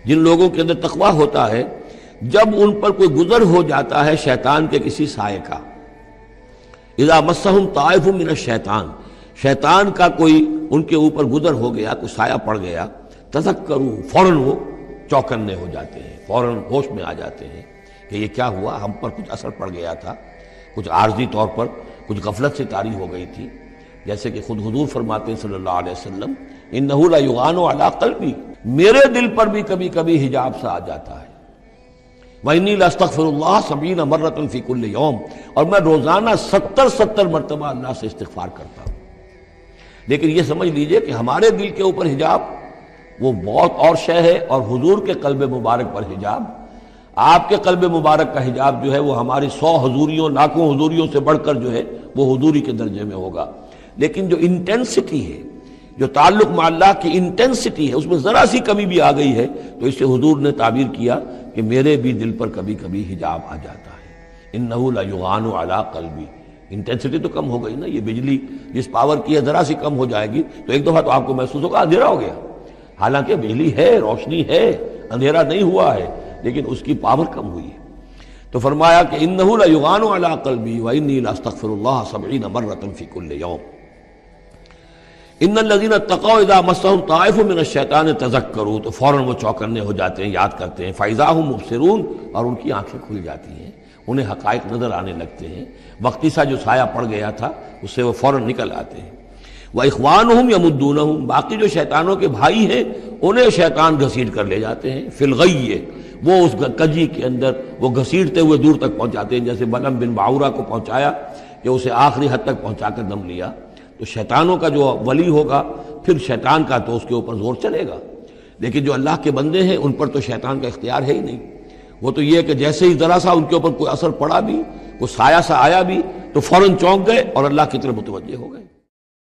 جن لوگوں کے اندر تقویٰ ہوتا ہے، جب ان پر کوئی گزر ہو جاتا ہے شیطان کے کسی سائے کا، اذا مسہم طائف من الشیطان، شیطان کا کوئی ان کے اوپر گزر ہو گیا، کوئی سایہ پڑ گیا، تذکروا، فوراً وہ چوکنے ہو جاتے ہیں، فوراً ہوش میں آ جاتے ہیں کہ یہ کیا ہوا، ہم پر کچھ اثر پڑ گیا تھا، کچھ عارضی طور پر کچھ غفلت سے طاری ہو گئی تھی، جیسے کہ خود حضور فرماتے ہیں صلی اللہ علیہ وسلم، انہ لیغان علی قلبی، میرے دل پر بھی کبھی کبھی حجاب سا آ جاتا ہے، وَإِنِّي لَأَسْتَغْفِرُ اللَّهَ 70 مرۃ فی کل یوم، اور میں روزانہ 70 مرتبہ اللہ سے استغفار کرتا ہوں۔ لیکن یہ سمجھ لیجئے کہ ہمارے دل کے اوپر حجاب وہ بہت اور شے ہے، اور حضور کے قلب مبارک پر حجاب، آپ کے قلب مبارک کا حجاب جو ہے وہ ہماری 100 حضوریوں، لاکھوں حضوریوں سے بڑھ کر جو ہے وہ حضوری کے درجے میں ہوگا۔ لیکن جو انٹینسٹی ہے، جو تعلق مع اللہ کی انٹینسٹی ہے، اس میں ذرا سی کمی بھی آ گئی ہے تو اس سے حضور نے تعبیر کیا کہ میرے بھی دل پر کبھی کبھی حجاب آ جاتا ہے، انہ لیغان علی قلبی، انٹینسٹی تو کم ہو گئی نا، یہ بجلی جس پاور کی ہے ذرا سی کم ہو جائے گی تو ایک دفعہ تو آپ کو محسوس ہوگا اندھیرا ہو گیا، حالانکہ بجلی ہے، روشنی ہے، اندھیرا نہیں ہوا ہے، لیکن اس کی پاور کم ہوئی ہے۔ تو فرمایا کہ انہ لیغان علی قلبی وانی لاستغفر اللہ 70 مرۃ فی کل یوم، ان الذین اتقوا اذا مسهم طائف من الشیطان تذکروا، تو فوراً وہ چوکنے ہو جاتے ہیں، یاد کرتے ہیں، فاذا هم مبصرون، اور ان کی آنکھیں کھل جاتی ہیں، انہیں حقائق نظر آنے لگتے ہیں، وقتی سا جو سایہ پڑ گیا تھا اس سے وہ فوراً نکل آتے ہیں۔ وَإِخْوَانُهُمْ يَمُدُّونَهُمْ، باقی جو شیطانوں کے بھائی ہیں انہیں شیطان گھسیٹ کر لے جاتے ہیں، فی الغی، وہ اس کجی کے اندر وہ گھسیٹتے ہوئے دور تک پہنچاتے ہیں، جیسے بلعم بن باعورہ کو پہنچایا کہ اسے آخری حد تک پہنچا کر دم لیا۔ تو شیطانوں کا جو ولی ہوگا پھر شیطان کا تو اس کے اوپر زور چلے گا، لیکن جو اللہ کے بندے ہیں ان پر تو شیطان کا اختیار ہے ہی نہیں، وہ تو یہ کہ جیسے ہی ذرا سا ان کے اوپر کوئی اثر پڑا بھی، کوئی سایہ سا آیا بھی تو فوراً چونک گئے اور اللہ کی طرف متوجہ ہو گئے۔